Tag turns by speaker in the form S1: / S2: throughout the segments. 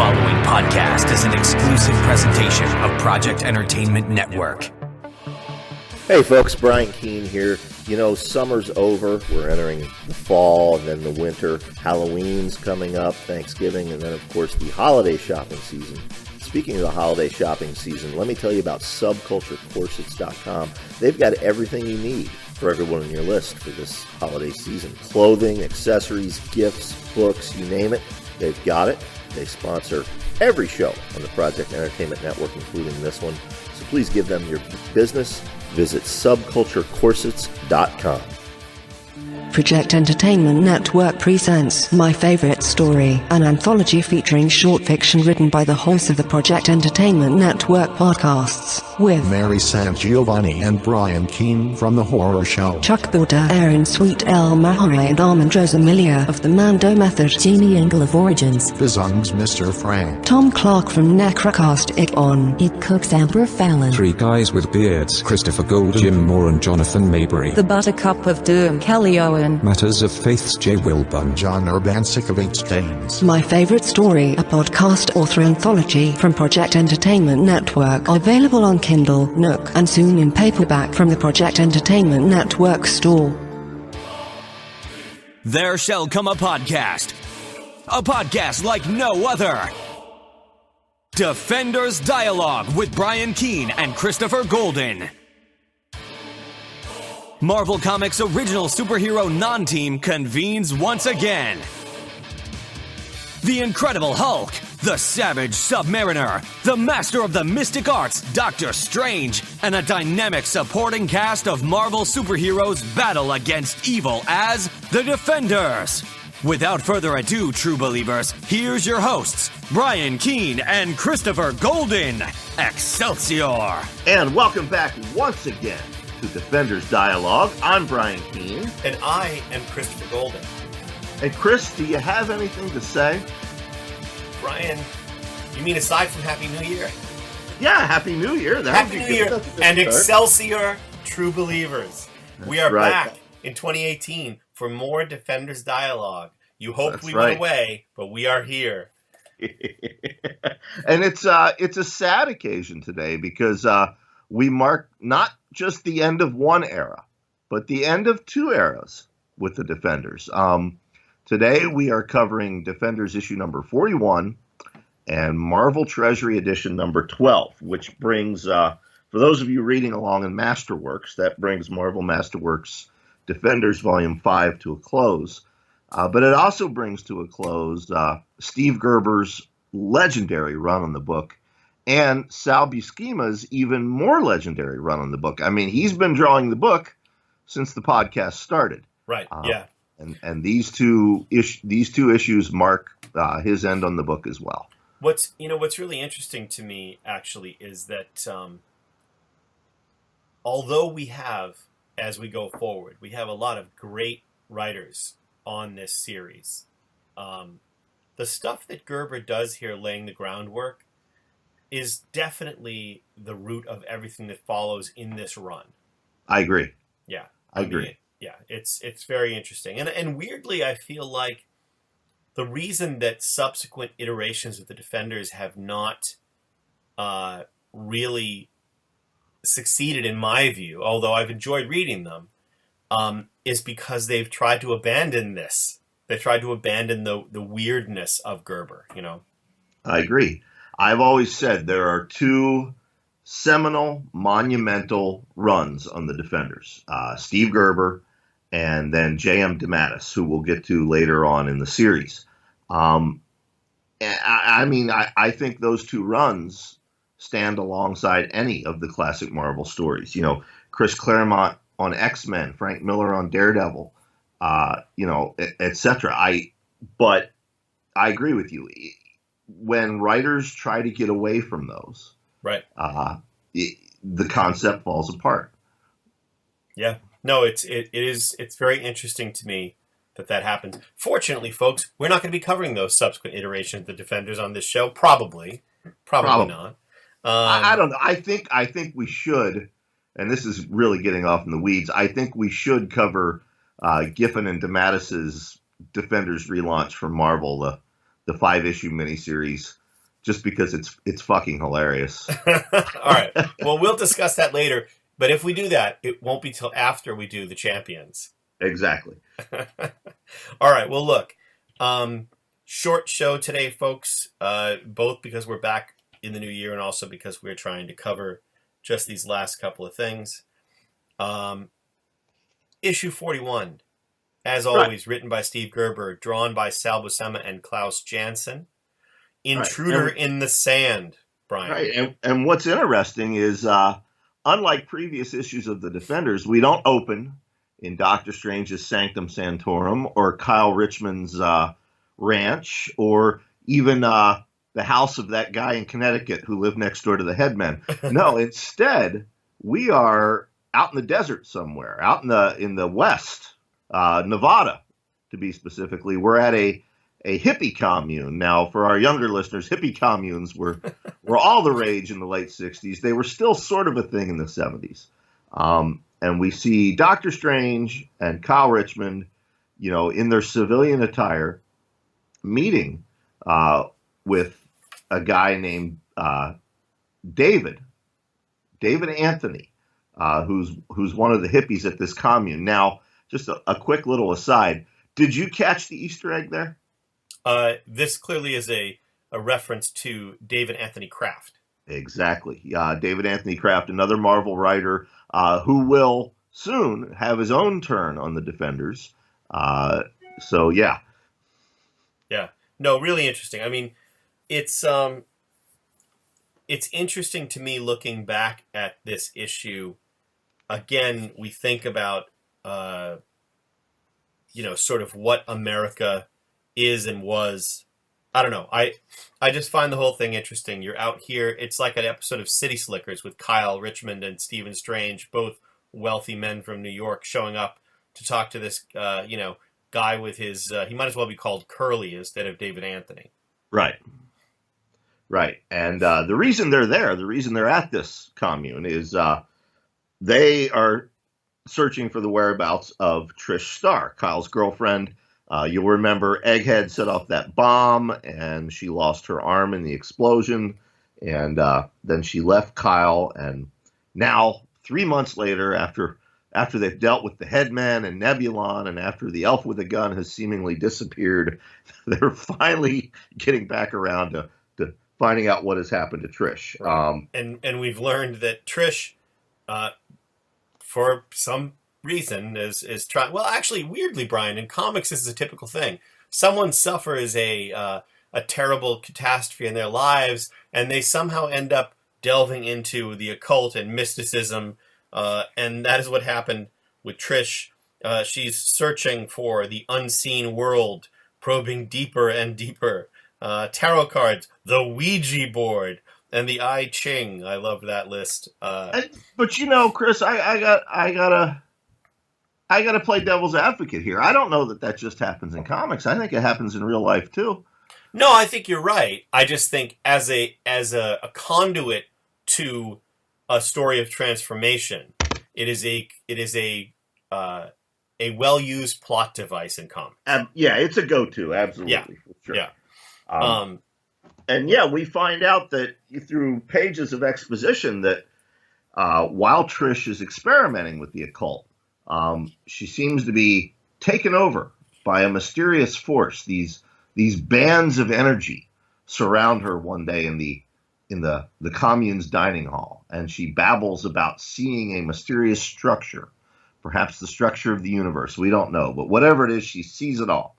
S1: following podcast is an exclusive presentation of Project Entertainment Network.
S2: Hey folks, Brian Keene here. You know, summer's over. We're entering the fall and then the winter. Halloween's coming up, Thanksgiving, and then of course the holiday shopping season. Speaking of the holiday shopping season, let me tell you about subculturecorsets.com. They've got everything you need for everyone on your list for this holiday season. Clothing, accessories, gifts, books, you name it, they've got it. They sponsor every show on the Project Entertainment Network, including this one. So please give them your business. Visit subculturecorsets.com.
S3: Project Entertainment Network presents My Favorite Story, an anthology featuring short fiction written by the hosts of the Project Entertainment Network podcasts, with
S4: Mary San Giovanni and Brian Keene from The Horror Show,
S3: Chuck Border, Aaron Sweet, El Mahare and Armand Rosamilia of the Mando Method, Jeannie Engel of Origins,
S4: Bizung's Mr. Frank,
S3: Tom Clark from Necrocast, It On, It Cooks, Amber Fallon,
S5: Three Guys with Beards, Christopher Gold, Jim Moore and Jonathan Maybury,
S3: The Buttercup of Doom, Kelly Owen,
S5: Matters of Faith's Jay Wilburn,
S4: John Urbancic of Eight Stains.
S3: My Favorite Story, a podcast author anthology from Project Entertainment Network, available on Kindle, Nook, and soon in paperback from the Project Entertainment Network store.
S1: There shall come a podcast like no other. Defenders Dialogue with Brian Keene and Christopher Golden. Marvel Comics' original superhero non-team convenes once again. The Incredible Hulk, the Savage Submariner, the Master of the Mystic Arts, Doctor Strange, and a dynamic supporting cast of Marvel superheroes battle against evil as the Defenders. Without further ado, true believers, here's your hosts, Brian Keene and Christopher Golden. Excelsior!
S2: And welcome back once again to Defenders Dialogue. I'm Brian Keene.
S6: And I am Christopher Golden.
S2: And Chris, do you have anything to say?
S6: Brian, you mean aside from Happy New Year?
S2: Yeah, Happy New Year.
S6: Happy New Year and Excelsior, true believers. We are back in 2018 for more Defenders Dialogue. You hoped we went away, but we are here.
S2: And it's a sad occasion today because we mark not just the end of one era, but the end of two eras with the Defenders. Today we are covering Defenders issue number 41 and Marvel Treasury edition number 12, which brings, for those of you reading along in Masterworks, that brings Marvel Masterworks Defenders Volume 5 to a close. But it also brings to a close Steve Gerber's legendary run on the book, and Sal Buscema's even more legendary run on the book. I mean, he's been drawing the book since the podcast started.
S6: Right. Yeah.
S2: And these two issues mark his end on the book as well.
S6: What's really interesting to me actually is that although we have, as we go forward, we have a lot of great writers on this series. The stuff that Gerber does here, laying the groundwork, is definitely the root of everything that follows in this run.
S2: I agree.
S6: Yeah.
S2: I agree.
S6: It's very interesting. And weirdly, I feel like the reason that subsequent iterations of the Defenders have not really succeeded, in my view, although I've enjoyed reading them, is because they've tried to abandon this. They tried to abandon the weirdness of Gerber, you know?
S2: I agree. I've always said there are two seminal, monumental runs on the Defenders. Steve Gerber and then J.M. DeMatteis, who we'll get to later on in the series. I think those two runs stand alongside any of the classic Marvel stories. You know, Chris Claremont on X-Men, Frank Miller on Daredevil, etc. But I agree with you. When writers try to get away from those,
S6: right,
S2: the concept falls apart.
S6: Yeah, no, it's very interesting to me that happens. Fortunately, folks, we're not going to be covering those subsequent iterations of the Defenders on this show. Probably not.
S2: I don't know. I think we should, and this is really getting off in the weeds. I think we should cover Giffen and DeMatteis's Defenders relaunch from Marvel, the 5-issue miniseries just because it's fucking hilarious.
S6: All right. Well, we'll discuss that later. But if we do that, it won't be till after we do the champions.
S2: Exactly.
S6: All right. Well, look, short show today, folks, both because we're back in the new year and also because we're trying to cover just these last couple of things. Issue 41, as always, written by Steve Gerber, drawn by Sal Buscema and Klaus Janson. Intruder in the Sand, Brian.
S2: Right. And what's interesting is, unlike previous issues of the Defenders, we don't open in Doctor Strange's Sanctum Sanctorum or Kyle Richmond's ranch or even the house of that guy in Connecticut who lived next door to the Headman. No, instead, we are out in the desert somewhere, out in the West, Nevada, to be specifically. We're at a hippie commune. Now, for our younger listeners, hippie communes were all the rage in the late 60s. They were still sort of a thing in the 70s. And we see Doctor Strange and Kyle Richmond, in their civilian attire, meeting with a guy named David Anthony, who's one of the hippies at this commune. Now, just a quick little aside. Did you catch the Easter egg there?
S6: This clearly is a reference to David Anthony Kraft.
S2: Exactly. David Anthony Kraft, another Marvel writer who will soon have his own turn on the Defenders. So, yeah.
S6: Yeah. No, really interesting. I mean, it's interesting to me looking back at this issue. Again, we think about, sort of what America is and was. I don't know. I just find the whole thing interesting. You're out here. It's like an episode of City Slickers with Kyle Richmond and Stephen Strange, both wealthy men from New York, showing up to talk to this, guy with his, he might as well be called Curly instead of David Anthony.
S2: Right. And the reason they're there, the reason they're at this commune is they are searching for the whereabouts of Trish Starr, Kyle's girlfriend. You'll remember Egghead set off that bomb, and she lost her arm in the explosion, and then she left Kyle. And now, 3 months later, after they've dealt with the Headman and Nebulon, and after the elf with a gun has seemingly disappeared, they're finally getting back around to finding out what has happened to Trish.
S6: And we've learned that Trish, for some reason, is trying. Well, actually, weirdly, Brian, in comics, this is a typical thing. Someone suffers a terrible catastrophe in their lives, and they somehow end up delving into the occult and mysticism, and that is what happened with Trish. She's searching for the unseen world, probing deeper and deeper. Tarot cards, the Ouija board, and the I Ching. I love that list.
S2: But Chris, I gotta play devil's advocate here. I don't know that just happens in comics. I think it happens in real life too.
S6: No, I think you're right. I just think as a conduit to a story of transformation, it is a well-used plot device in comics.
S2: Yeah, it's a go-to, absolutely.
S6: Yeah.
S2: For sure.
S6: Yeah.
S2: And we find out that through pages of exposition that while Trish is experimenting with the occult, she seems to be taken over by a mysterious force. These bands of energy surround her one day in the commune's dining hall, and she babbles about seeing a mysterious structure, perhaps the structure of the universe. We don't know, but whatever it is, she sees it all.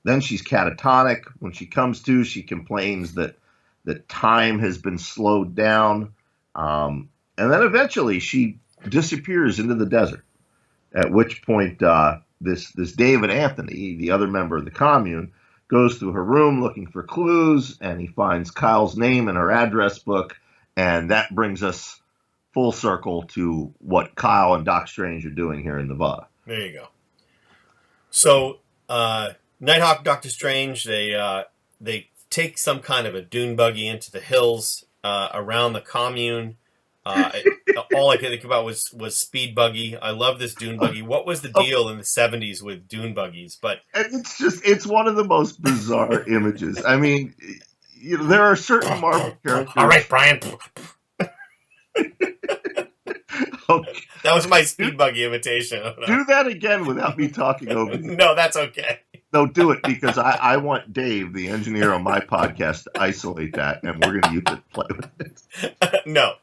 S2: Then she's catatonic. When she comes to, she complains that time has been slowed down. And then eventually she disappears into the desert, at which point this David Anthony, the other member of the commune, goes through her room looking for clues, and he finds Kyle's name in her address book, and that brings us full circle to what Kyle and Doc Strange are doing here in Nevada.
S6: There you go. So, Nighthawk, Doctor Strange, they take some kind of a dune buggy into the hills around the commune. All I could think about was speed buggy. I love this dune buggy. What was the deal in the 70s with dune buggies? But
S2: it's one of the most bizarre images. I mean, there are certain Marvel characters.
S6: All right, Brian.
S2: Okay.
S6: That was my speed buggy imitation.
S2: Do that again without me talking over you.
S6: No, that's okay.
S2: No, do it, because I want Dave, the engineer on my podcast, to isolate that, and we're going to use it to play with it.
S6: No.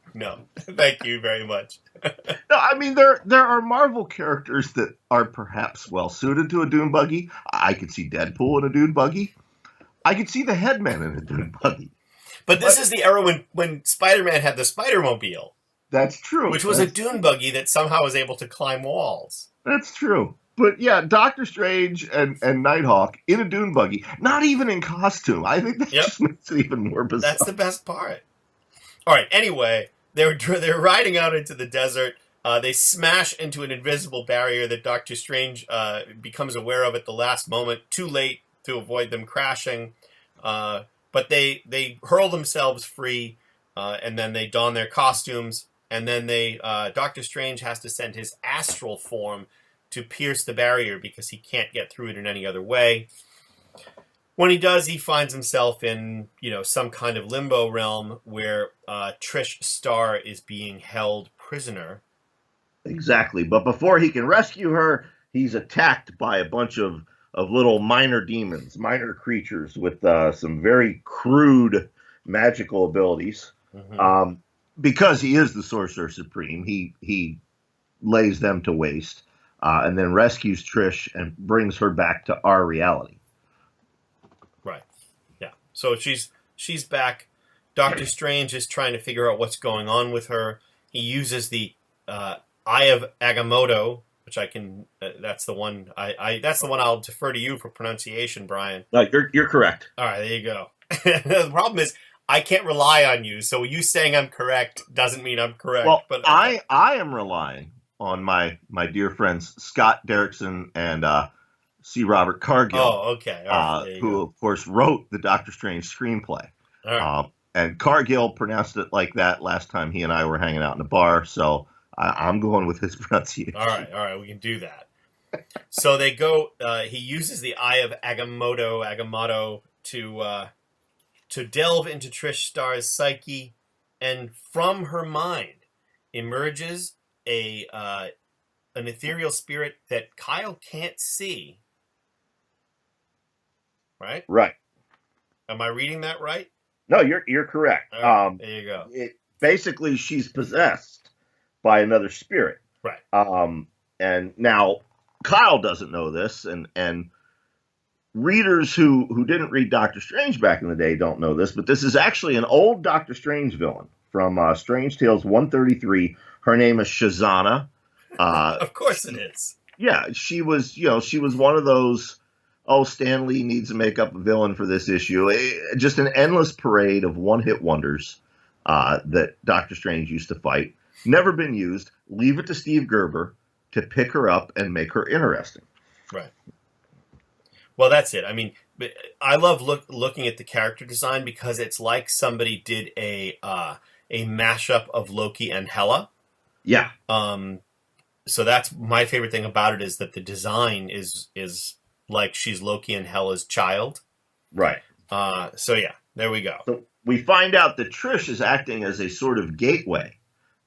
S6: Thank you very much.
S2: No, I mean, there are Marvel characters that are perhaps well suited to a dune buggy. I could see Deadpool in a dune buggy. I could see the Headman in a dune buggy.
S6: But this is the era when Spider-Man had the Spider-Mobile.
S2: That's true.
S6: Which was a dune buggy that somehow was able to climb walls.
S2: That's true. But yeah, Doctor Strange and Nighthawk in a dune buggy, not even in costume. I think that just makes it even more bizarre.
S6: That's the best part. All right, anyway, they're riding out into the desert. They smash into an invisible barrier that Doctor Strange becomes aware of at the last moment, too late to avoid them crashing. But they hurl themselves free, and then they don their costumes, and then Doctor Strange has to send his astral form to pierce the barrier because he can't get through it in any other way. When he does, he finds himself in, some kind of limbo realm where Trish Starr is being held prisoner.
S2: Exactly. But before he can rescue her, he's attacked by a bunch of little minor demons, minor creatures with some very crude magical abilities. Mm-hmm. Because he is the Sorcerer Supreme, he lays them to waste. And then rescues Trish and brings her back to our reality.
S6: Right. Yeah. So she's back. Doctor Strange is trying to figure out what's going on with her. He uses the Eye of Agamotto, which I can. That's the one. That's the one I'll defer to you for pronunciation, Brian.
S2: No, you're correct.
S6: All right. There you go. The problem is I can't rely on you. So you saying I'm correct doesn't mean I'm correct.
S2: Well,
S6: but
S2: I am relying on my dear friends Scott Derrickson and C. Robert Cargill.
S6: Oh, okay. All right,
S2: who, of course, wrote the Doctor Strange screenplay.
S6: All right.
S2: And Cargill pronounced it like that last time he and I were hanging out in a bar, so I'm going with his pronunciation.
S6: All right, we can do that. So they go, he uses the Eye of Agamotto to delve into Trish Starr's psyche, and from her mind emerges an ethereal spirit that Kyle can't see. Right?
S2: Right.
S6: Am I reading that right?
S2: No, you're correct.
S6: Right, there you go.
S2: Basically, she's possessed by another spirit.
S6: Right.
S2: And now Kyle doesn't know this, and readers who didn't read Doctor Strange back in the day don't know this, but this is actually an old Doctor Strange villain from Strange Tales 133. Her name is Shazana.
S6: Of course it is.
S2: Yeah, she was one of those, Stan Lee needs to make up a villain for this issue. Just an endless parade of one-hit wonders that Doctor Strange used to fight. Never been used. Leave it to Steve Gerber to pick her up and make her interesting.
S6: Right. Well, that's it. I mean, I love looking at the character design because it's like somebody did a mashup of Loki and Hela.
S2: Yeah.
S6: So that's my favorite thing about it, is that the design is like she's Loki and Hela's child.
S2: Right.
S6: So yeah, there we go.
S2: So we find out that Trish is acting as a sort of gateway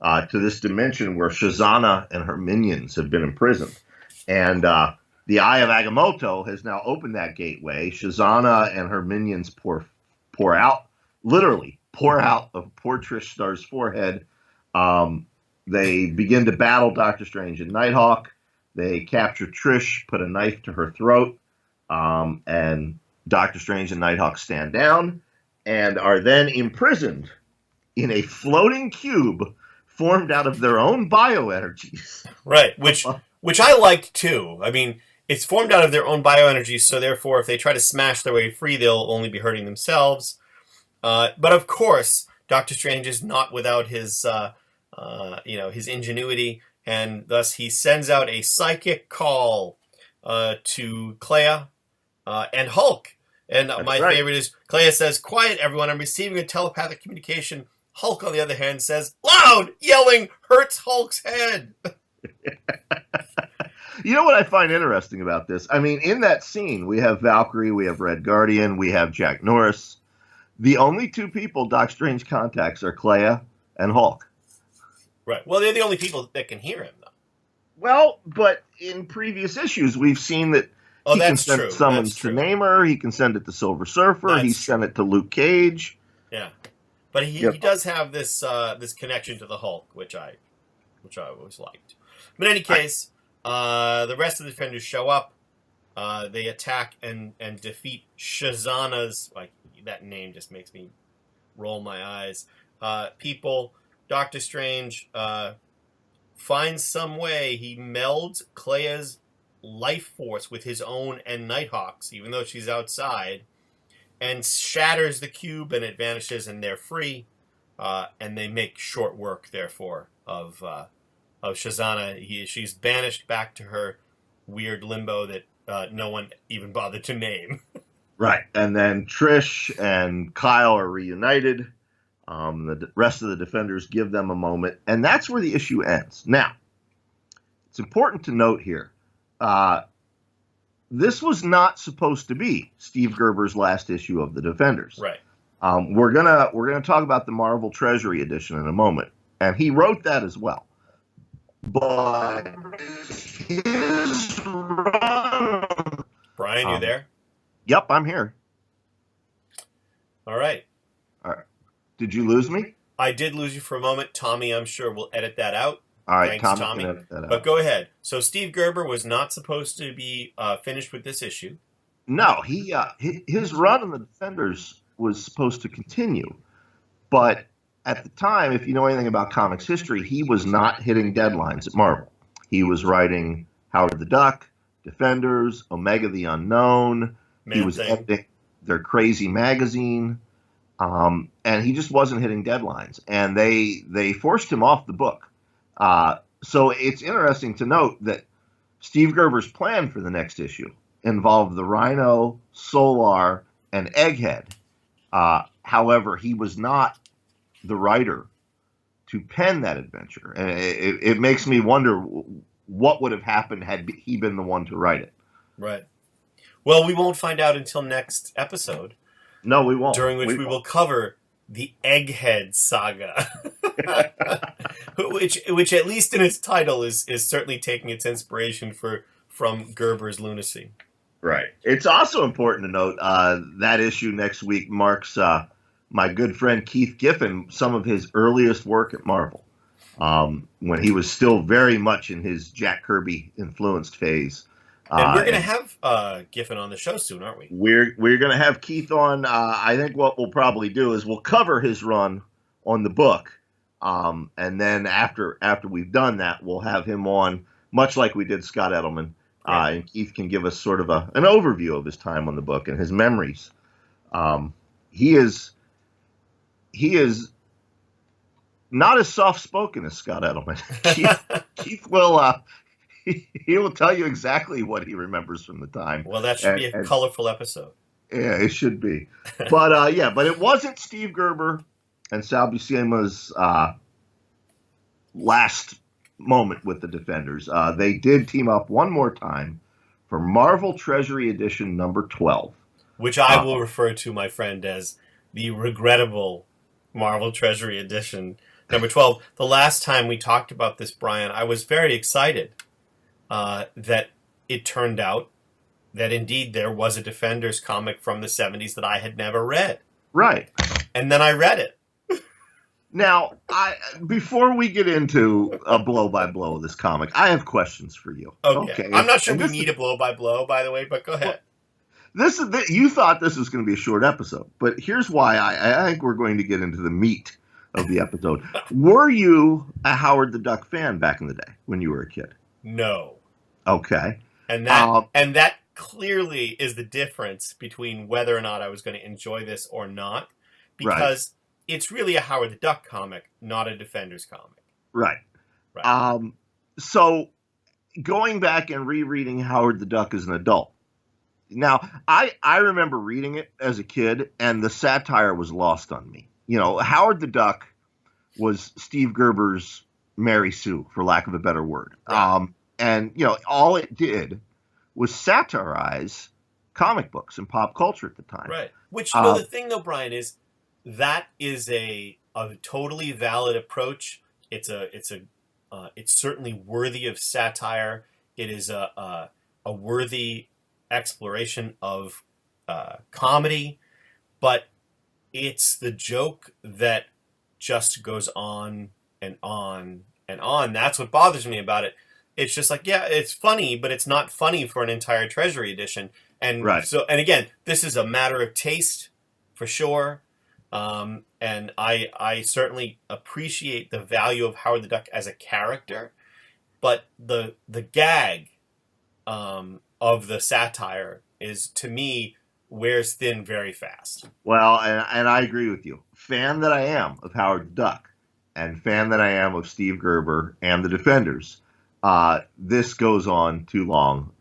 S2: to this dimension where Shazana and her minions have been imprisoned. And the Eye of Agamotto has now opened that gateway. Shazana and her minions pour out of poor Trish Starr's forehead. They begin to battle Doctor Strange and Nighthawk. They capture Trish, put a knife to her throat, and Doctor Strange and Nighthawk stand down and are then imprisoned in a floating cube formed out of their own bioenergies.
S6: Right, which I like too. I mean, it's formed out of their own bioenergies, so therefore if they try to smash their way free, they'll only be hurting themselves. But of course, Doctor Strange is not without his his ingenuity, and thus he sends out a psychic call to Clea and Hulk. And my favorite is Clea says, "Quiet, everyone, I'm receiving a telepathic communication." Hulk, on the other hand, says, "Loud yelling hurts Hulk's head."
S2: You know what I find interesting about this? I mean, in that scene, we have Valkyrie, we have Red Guardian, we have Jack Norris. The only two people Doc Strange contacts are Clea and Hulk.
S6: Right. Well, they're the only people that can hear him, though.
S2: Well, but in previous issues, we've seen that he can send summons to Namor. He can send it to Silver Surfer. He sent it to Luke Cage.
S6: Yeah, but he does have this this connection to the Hulk, which I always liked. But in any case, the rest of the Defenders show up. They attack and defeat Shazana's, like, that name just makes me roll my eyes. People. Doctor Strange finds some way. He melds Clea's life force with his own and Nighthawk's, even though she's outside, and shatters the cube, and it vanishes, and they're free. And they make short work, therefore, of Shazana. She's banished back to her weird limbo that no one even bothered to name.
S2: Right. And then Trish and Kyle are reunited. The rest of the Defenders give them a moment, and that's where the issue ends. Now, it's important to note here, this was not supposed to be Steve Gerber's last issue of the Defenders.
S6: Right.
S2: We're gonna talk about the Marvel Treasury edition in a moment, and he wrote that as well. But his run...
S6: Brian, you there?
S2: Yep, I'm here.
S6: All right.
S2: Did you lose me?
S6: I did lose you for a moment. Tommy, I'm sure, will edit that out.
S2: All right,
S6: Thanks, Tommy.
S2: Can edit that out.
S6: But go ahead. So Steve Gerber was not supposed to be finished with this issue.
S2: No, his run on the Defenders was supposed to continue. But at the time, if you know anything about comics history, he was not hitting deadlines at Marvel. He was writing Howard the Duck, Defenders, Omega the Unknown. He was editing their crazy magazine. And he just wasn't hitting deadlines, and they forced him off the book. So it's interesting to note that Steve Gerber's plan for the next issue involved the Rhino, Solar, and Egghead. However, he was not the writer to pen that adventure, and it makes me wonder what would have happened had he been the one to write it.
S6: Right. Well, we won't find out until next episode.
S2: No, we won't.
S6: During which we will cover the Egghead saga, which at least in its title is certainly taking its inspiration from Gerber's lunacy.
S2: Right. It's also important to note that issue next week marks my good friend Keith Giffen, some of his earliest work at Marvel, when he was still very much in his Jack Kirby influenced phase.
S6: And we're going to have Giffen on the show soon, aren't we?
S2: We're going to have Keith on. I think what we'll probably do is we'll cover his run on the book, and then after we've done that, we'll have him on, much like we did Scott Edelman, and Keith can give us sort of an overview of his time on the book and his memories. He is not as soft spoken as Scott Edelman. Keith will. He will tell you exactly what he remembers from the time.
S6: Well, that should be a colorful episode.
S2: Yeah, it should be. But but it wasn't Steve Gerber and Sal Buscema's last moment with the Defenders. They did team up one more time for Marvel Treasury Edition number 12.
S6: Which I will refer to, my friend, as the regrettable Marvel Treasury Edition number 12. The last time we talked about this, Brian, I was very excited. That it turned out that indeed there was a Defenders comic from the 70s that I had never read.
S2: Right.
S6: And then I read it.
S2: Now, before we get into a blow-by-blow of this comic, I have questions for you.
S6: Okay. I'm not sure we need a blow-by-blow, by the way, but go ahead.
S2: You thought this was going to be a short episode, but here's why I think we're going to get into the meat of the episode. Were you a Howard the Duck fan back in the day when you were a kid?
S6: No.
S2: Okay.
S6: And that clearly is the difference between whether or not I was going to enjoy this or not, because it's really a Howard the Duck comic, not a Defenders comic.
S2: Right. So going back and rereading Howard the Duck as an adult. Now, I remember reading it as a kid, and the satire was lost on me. You know, Howard the Duck was Steve Gerber's Mary Sue, for lack of a better word. Right. And, you know, all it did was satirize comic books and pop culture at the time.
S6: Right. Which, you know, the thing, though, Brian, is that is a totally valid approach. It's certainly worthy of satire. It is a worthy exploration of comedy, but it's the joke that just goes on and on and on. That's what bothers me about it. It's just like, yeah, it's funny, but it's not funny for an entire Treasury edition. And
S2: Right.
S6: so, and again, this is a matter of taste for sure. And I certainly appreciate the value of Howard the Duck as a character, but the gag of the satire is, to me, wears thin very fast.
S2: Well, and I agree with you. Fan that I am of Howard the Duck, and fan that I am of Steve Gerber and the Defenders, this goes on too long.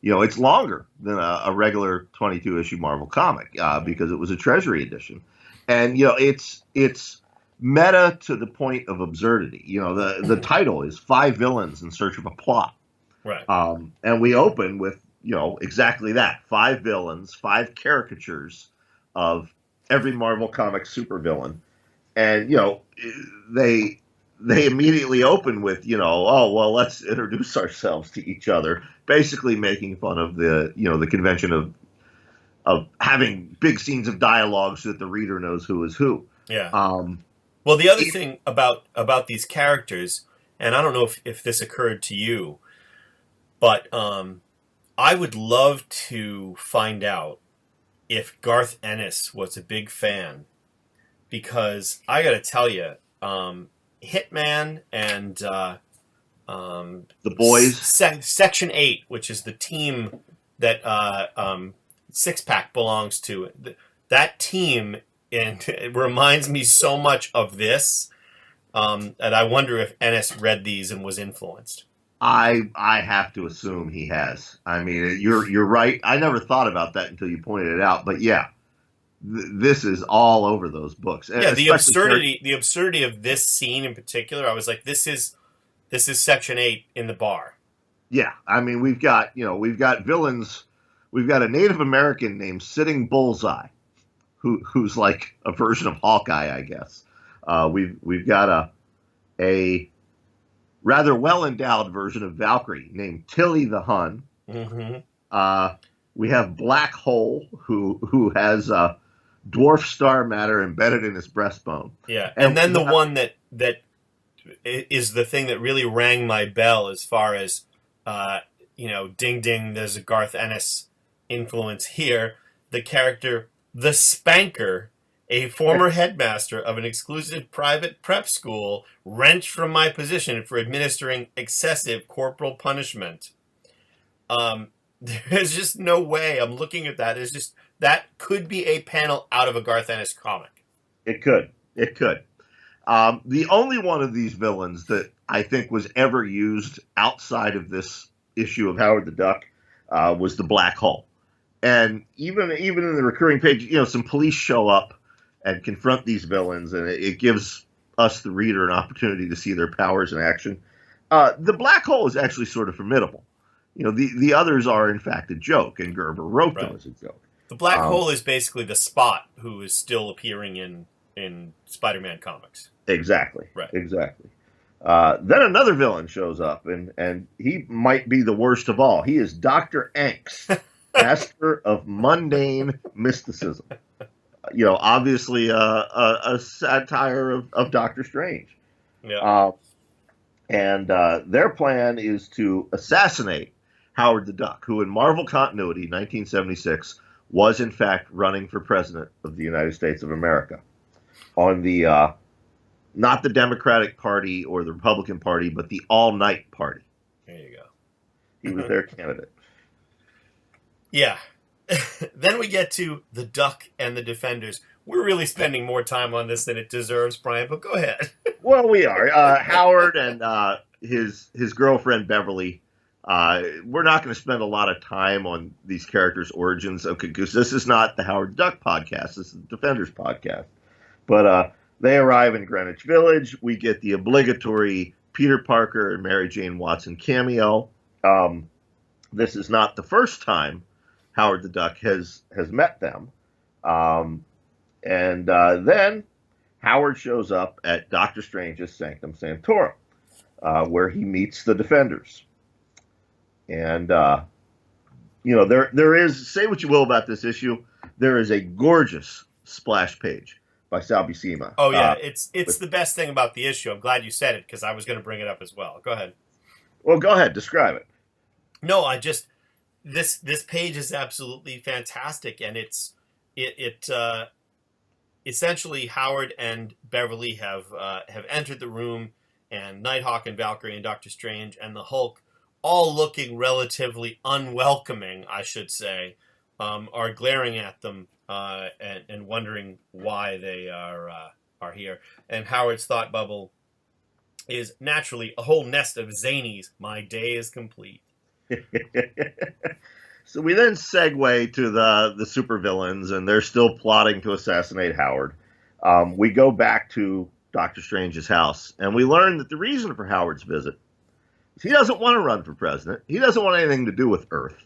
S2: It's longer than a regular 22-issue Marvel comic because it was a Treasury edition. And, it's meta to the point of absurdity. The title is 5 Villains in Search of a Plot.
S6: Right.
S2: And we open with, exactly that. 5 villains, 5 caricatures of every Marvel comic supervillain. And, they immediately open with, let's introduce ourselves to each other, basically making fun of the convention of having big scenes of dialogue so that the reader knows who is who.
S6: Yeah. Well, the other thing about these characters, and I don't know if this occurred to you, but I would love to find out if Garth Ennis was a big fan, because I got to tell you, Hitman and
S2: The Boys,
S6: Section 8, which is the team that Six Pack belongs to, that team, and it reminds me so much of this that I wonder if Ennis read these and was influenced.
S2: I have to assume he has. I mean, you're right. I never thought about that until you pointed it out. But yeah, this is all over those books.
S6: Yeah, the absurdity of this scene in particular. I was like, this is Section 8 in the bar.
S2: Yeah, I mean, we've got villains. We've got a Native American named Sitting Bullseye, who's like a version of Hawkeye, I guess. We've got a rather well-endowed version of Valkyrie named Tilly the Hun.
S6: Mm-hmm.
S2: We have Black Hole, who has dwarf star matter embedded in his breastbone.
S6: Yeah, and then the one that is the thing that really rang my bell as far as, ding ding, there's a Garth Ennis influence here. The character, the Spanker, a former headmaster of an exclusive private prep school, wrenched from my position for administering excessive corporal punishment. There's just no way. I'm looking at that. That could be a panel out of a Garth Ennis comic.
S2: It could. The only one of these villains that I think was ever used outside of this issue of Howard the Duck was the Black Hole. And even in the recurring page, some police show up and confront these villains, and it gives us, the reader, an opportunity to see their powers in action. The Black Hole is actually sort of formidable. The others are, in fact, a joke, and Gerber wrote them as a joke.
S6: The Black Hole is basically the Spot, who is still appearing in Spider-Man comics.
S2: Exactly.
S6: Right.
S2: Exactly. Then another villain shows up, and he might be the worst of all. He is Dr. Angst, master of mundane mysticism. Obviously a satire of Doctor Strange.
S6: Yeah.
S2: And their plan is to assassinate Howard the Duck, who in Marvel continuity, 1976, was in fact running for president of the United States of America on the not the Democratic Party or the Republican Party, but the All-Night Party.
S6: There you go.
S2: He was their candidate.
S6: Yeah. Then we get to the Duck and the Defenders. We're really spending more time on this than it deserves, Brian, but go ahead.
S2: Well, we are. Howard and his girlfriend, Beverly. We're not going to spend a lot of time on these characters' origins, okay, because this is not the Howard Duck podcast. This is the Defenders podcast. But they arrive in Greenwich Village. We get the obligatory Peter Parker and Mary Jane Watson cameo. This is not the first time Howard the Duck has met them. And then Howard shows up at Doctor Strange's Sanctum Sanctorum, where he meets the Defenders. And, there is, say what you will about this issue, there is a gorgeous splash page by Sal Buscema.
S6: Oh, yeah, it's the best thing about the issue. I'm glad you said it, because I was going to bring it up as well. Go ahead.
S2: Well, go ahead. Describe it.
S6: No, this page is absolutely fantastic, and it essentially Howard and Beverly have entered the room, and Nighthawk and Valkyrie and Doctor Strange and the Hulk, all looking relatively unwelcoming, I should say, are glaring at them and wondering why they are here. And Howard's thought bubble is naturally a whole nest of zanies. My day is complete.
S2: So we then segue to the supervillains, and they're still plotting to assassinate Howard. We go back to Doctor Strange's house, and we learn that the reason for Howard's visit is he doesn't want to run for president. He doesn't want anything to do with Earth.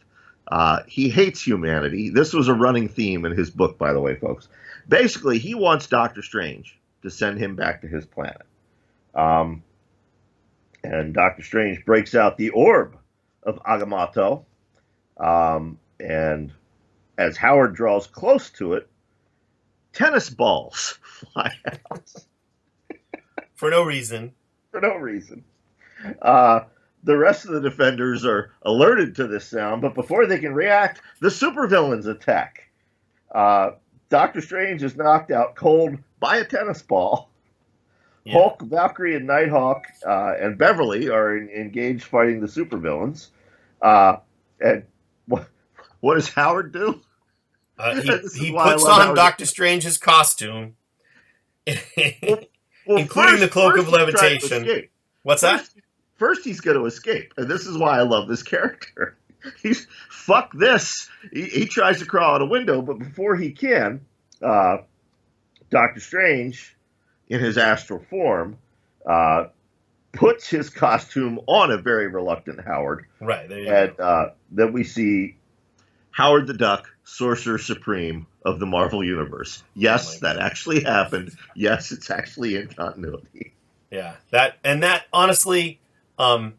S2: He hates humanity. This was a running theme in his book, by the way, folks. Basically, he wants Doctor Strange to send him back to his planet. And Doctor Strange breaks out the orb of Agamotto. And as Howard draws close to it, tennis balls fly out.
S6: For no reason.
S2: For no reason. The rest of the Defenders are alerted to this sound, but before they can react, the supervillains attack. Doctor Strange is knocked out cold by a tennis ball. Yeah. Hulk, Valkyrie, and Nighthawk and Beverly are engaged fighting the supervillains. And what does Howard do?
S6: He puts on Doctor Strange's costume, including the cloak of levitation. What's that?
S2: First, he's going to escape, and this is why I love this character. He's fuck this. He tries to crawl out a window, but before he can, Doctor Strange, in his astral form, puts his costume on a very reluctant Howard.
S6: Right. There you go.
S2: Then we see Howard the Duck, Sorcerer Supreme of the Marvel Universe. Yes, that actually happened. Yes, it's actually in continuity.
S6: Yeah. That honestly, I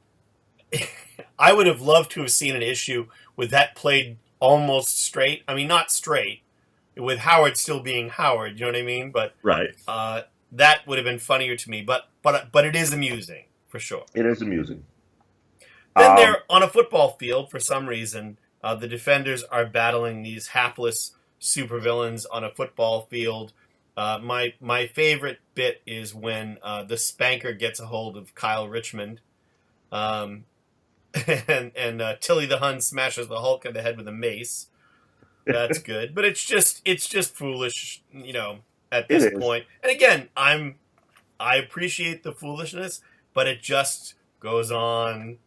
S6: would have loved to have seen an issue with that played almost straight. I mean, not straight, with Howard still being Howard, you know what I mean? But
S2: right.
S6: That would have been funnier to me, but it is amusing, for sure.
S2: It is amusing.
S6: Then they're on a football field, for some reason. The Defenders are battling these hapless supervillains on a football field. My favorite bit is when the Spanker gets a hold of Kyle Richmond, and Tilly the Hun smashes the Hulk in the head with a mace. That's good, but it's just foolish, at this point. And again, I appreciate the foolishness, but it just goes on.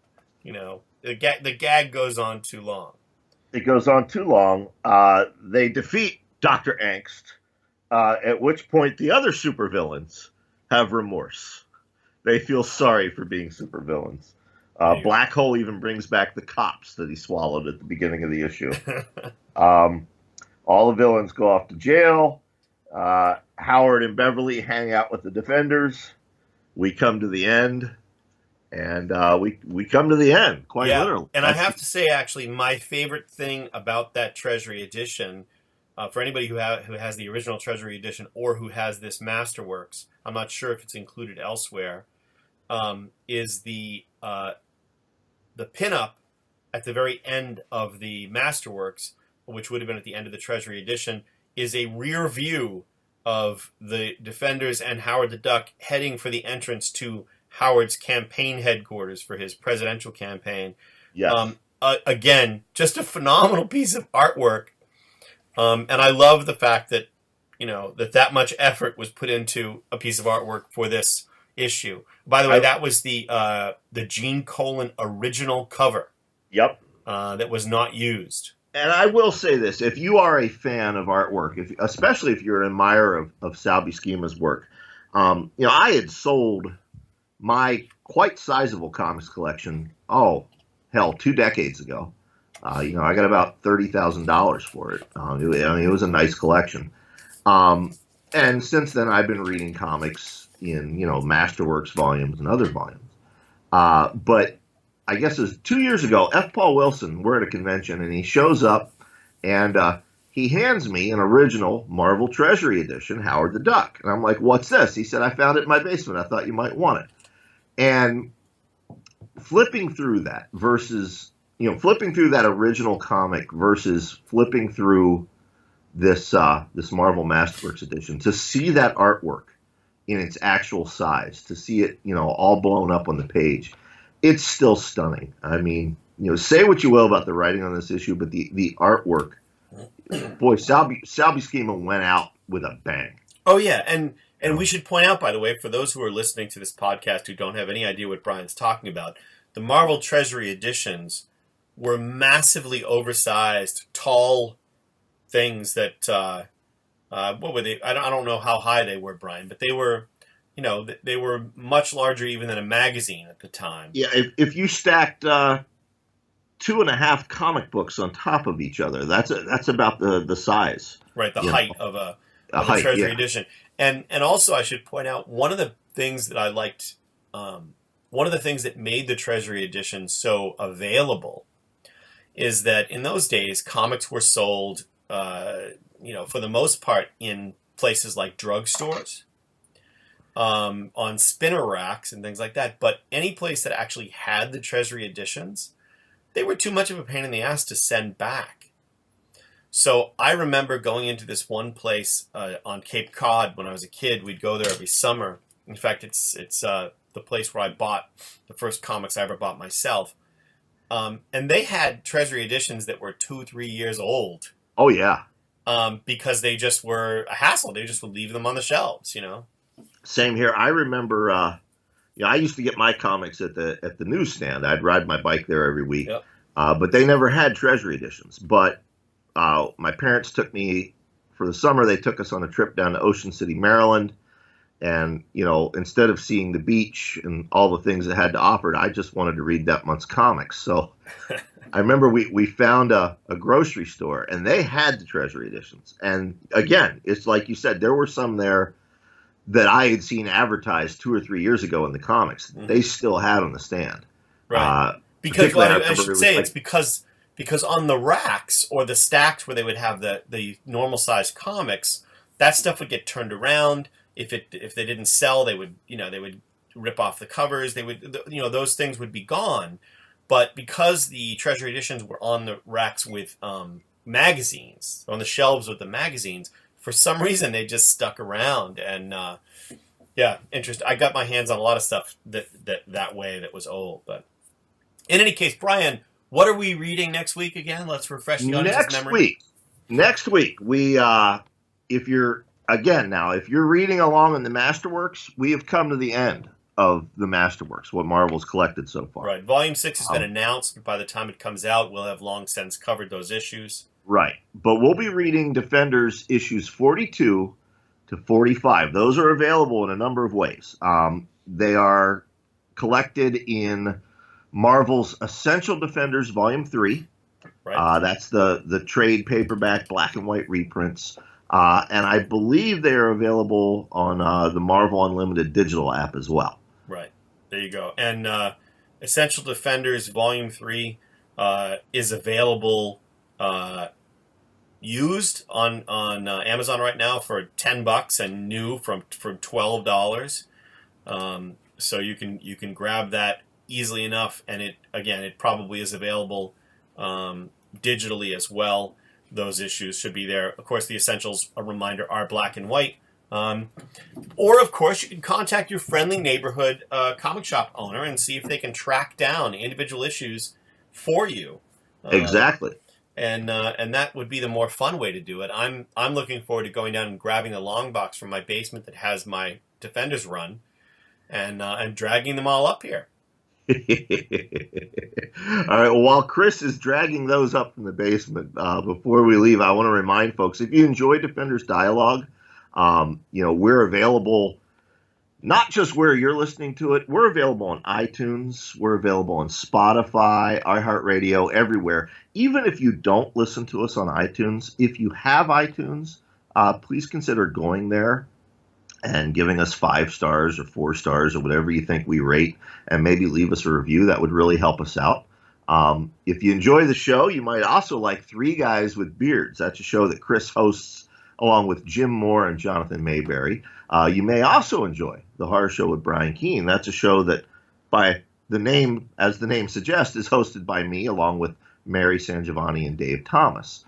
S6: The gag goes on too long.
S2: It goes on too long. They defeat Dr. Angst, at which point the other supervillains have remorse. They feel sorry for being supervillains. Black Hole even brings back the cops that he swallowed at the beginning of the issue. All the villains go off to jail. Howard and Beverly hang out with the Defenders. We come to the end. And we come to the end, quite literally.
S6: And I have to say, actually, my favorite thing about that Treasury edition, for anybody who has the original Treasury edition or who has this Masterworks, I'm not sure if it's included elsewhere, is the pinup at the very end of the Masterworks, which would have been at the end of the Treasury edition, is a rear view of the Defenders and Howard the Duck heading for the entrance to Howard's campaign headquarters for his presidential campaign.
S2: Yes.
S6: Again, just a phenomenal piece of artwork. And I love the fact that, that much effort was put into a piece of artwork for this issue. By the way, that was the Gene Colan original cover.
S2: Yep.
S6: That was not used.
S2: And I will say this, if you are a fan of artwork, especially if you're an admirer of Sal Buscema's work, I had sold my quite sizable comics collection, 2 decades ago. I got about $30,000 for it. It was a nice collection. And since then, I've been reading comics in, Masterworks volumes and other volumes. But I guess it was 2 years ago, F. Paul Wilson, we're at a convention, and he shows up, and he hands me an original Marvel Treasury edition, Howard the Duck. And I'm like, what's this? He said, I found it in my basement. I thought you might want it. And flipping through that versus, flipping through that original comic versus flipping through this Marvel Masterworks edition, to see that artwork in its actual size, to see it, all blown up on the page, it's still stunning. I mean, say what you will about the writing on this issue, but the artwork, boy, Sal Buscema went out with a bang.
S6: Oh yeah, and we should point out, by the way, for those who are listening to this podcast who don't have any idea what Brian's talking about, the Marvel Treasury editions were massively oversized, tall things that what were they? I don't know how high they were, Brian, but they were, they were much larger even than a magazine at the time.
S2: Yeah, if you stacked 2.5 comic books on top of each other, that's about the size.
S6: Right, the height of a Treasury edition. And also I should point out, one of the things that I liked, one of the things that made the Treasury edition so available is that in those days, comics were sold, for the most part in places like drugstores, on spinner racks and things like that. But any place that actually had the Treasury editions, they were too much of a pain in the ass to send back. So I remember going into this one place on Cape Cod when I was a kid. We'd go there every summer. In fact, it's the place where I bought the first comics I ever bought myself. And they had Treasury editions that were 2-3 years old.
S2: Oh, yeah.
S6: Because they just were a hassle. They just would leave them on the shelves,
S2: Same here. I remember, I used to get my comics at the newsstand. I'd ride my bike there every week.
S6: Yep.
S2: But they never had Treasury editions. But my parents took me, for the summer, they took us on a trip down to Ocean City, Maryland. And, instead of seeing the beach and all the things it had to offer, I just wanted to read that month's comics. So I remember we found a grocery store, and they had the Treasury editions. And again, it's like you said, there were some there that I had seen advertised 2 or 3 years ago in the comics. Mm-hmm. They still had on the stand.
S6: Right. Because I should say it's because on the racks or the stacks where they would have the normal sized comics, that stuff would get turned around. If they didn't sell, they would rip off the covers. They would, those things would be gone. But because the Treasury editions were on the racks with magazines, on the shelves with the magazines, for some reason they just stuck around. And interesting. I got my hands on a lot of stuff that way that was old. But in any case, Brian, what are we reading next week again? Let's refresh the audience's memory.
S2: Next week, we if you're reading along in the Masterworks, we have come to the end of the Masterworks, what Marvel's collected so far.
S6: Right. Volume 6 has been announced, but by the time it comes out, we'll have long since covered those issues.
S2: Right. But we'll be reading Defenders issues 42 to 45. Those are available in a number of ways. They are collected in Marvel's Essential Defenders Volume 3.
S6: Right.
S2: That's the trade paperback black and white reprints. And I believe they are available on the Marvel Unlimited digital app as well.
S6: Right. There you go. And Essential Defenders Volume 3 is available used on Amazon right now for $10 and new from $12. So you can grab that easily enough, and it probably is available digitally as well. Those issues should be there. Of course, the essentials, a reminder, are black and white. Or, of course, you can contact your friendly neighborhood comic shop owner and see if they can track down individual issues for you.
S2: Exactly.
S6: And that would be the more fun way to do it. I'm looking forward to going down and grabbing the long box from my basement that has my Defenders run and dragging them all up here.
S2: All right. Well, while Chris is dragging those up from the basement, before we leave, I want to remind folks, if you enjoy Defenders Dialogue, we're available not just where you're listening to it. We're available on iTunes. We're available on Spotify, iHeartRadio, everywhere. Even if you don't listen to us on iTunes, if you have iTunes, please consider going there and giving us 5 stars or 4 stars or whatever you think we rate, and maybe leave us a review. That would really help us out. If you enjoy the show, you might also like Three Guys with Beards. That's a show that Chris hosts along with Jim Moore and Jonathan Mayberry. You may also enjoy The Horror Show with Brian Keene. That's a show that, by the name, as the name suggests, is hosted by me along with Mary Sangiovanni and Dave Thomas.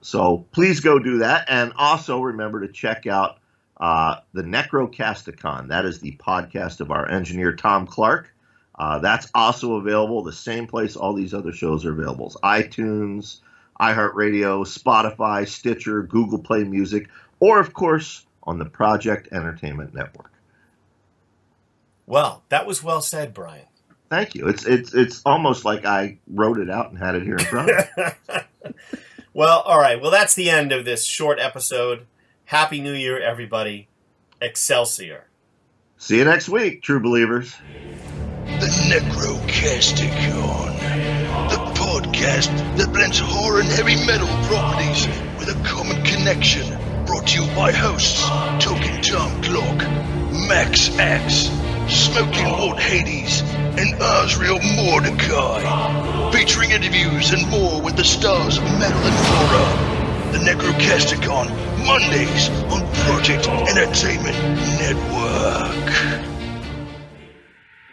S2: So please go do that. And also remember to check out the Necrocasticon. That is the podcast of our engineer, Tom Clark. That's also available, the same place all these other shows are available. It's iTunes, iHeartRadio, Spotify, Stitcher, Google Play Music, or, of course, on the Project Entertainment Network.
S6: Well, that was well said, Brian.
S2: Thank you. It's almost like I wrote it out and had it here in front of me.
S6: Well, all right. Well, that's the end of this short episode. Happy New Year, everybody. Excelsior.
S2: See you next week, true believers.
S7: The Necrocasticon, the podcast that blends horror and heavy metal properties with a common connection. Brought to you by hosts Token Tom Clock, Max X, Smoking Walt Hades, and Osriel Mordecai. Featuring interviews and more with the stars of metal and horror. The Necrocasticon, Mondays on Project Entertainment Network.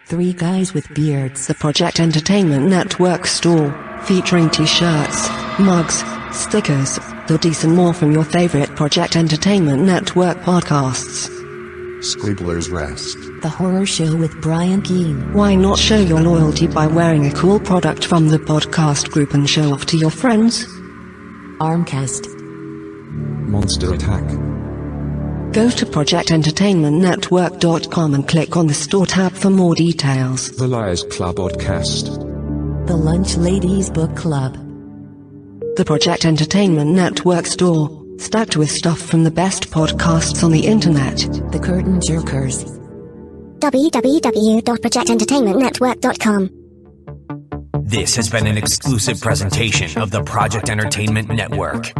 S3: Three Guys with Beards, the Project Entertainment Network store, featuring t-shirts, mugs, stickers, hoodies and more from your favorite Project Entertainment Network podcasts.
S4: Scribbler's Rest.
S8: The Horror Show with Brian Keene.
S3: Why not show your loyalty by wearing a cool product from the podcast group and show off to your friends?
S8: Armcast.
S5: Monster Attack.
S3: Go to projectentertainmentnetwork.com and click on the store tab for more details.
S5: The Liars Club podcast.
S8: The Lunch Ladies Book Club.
S3: The Project Entertainment Network store, stacked with stuff from the best podcasts on the internet.
S8: The Curtain Jerkers.
S9: www.projectentertainmentnetwork.com.
S1: This has been an exclusive presentation of the Project Entertainment Network.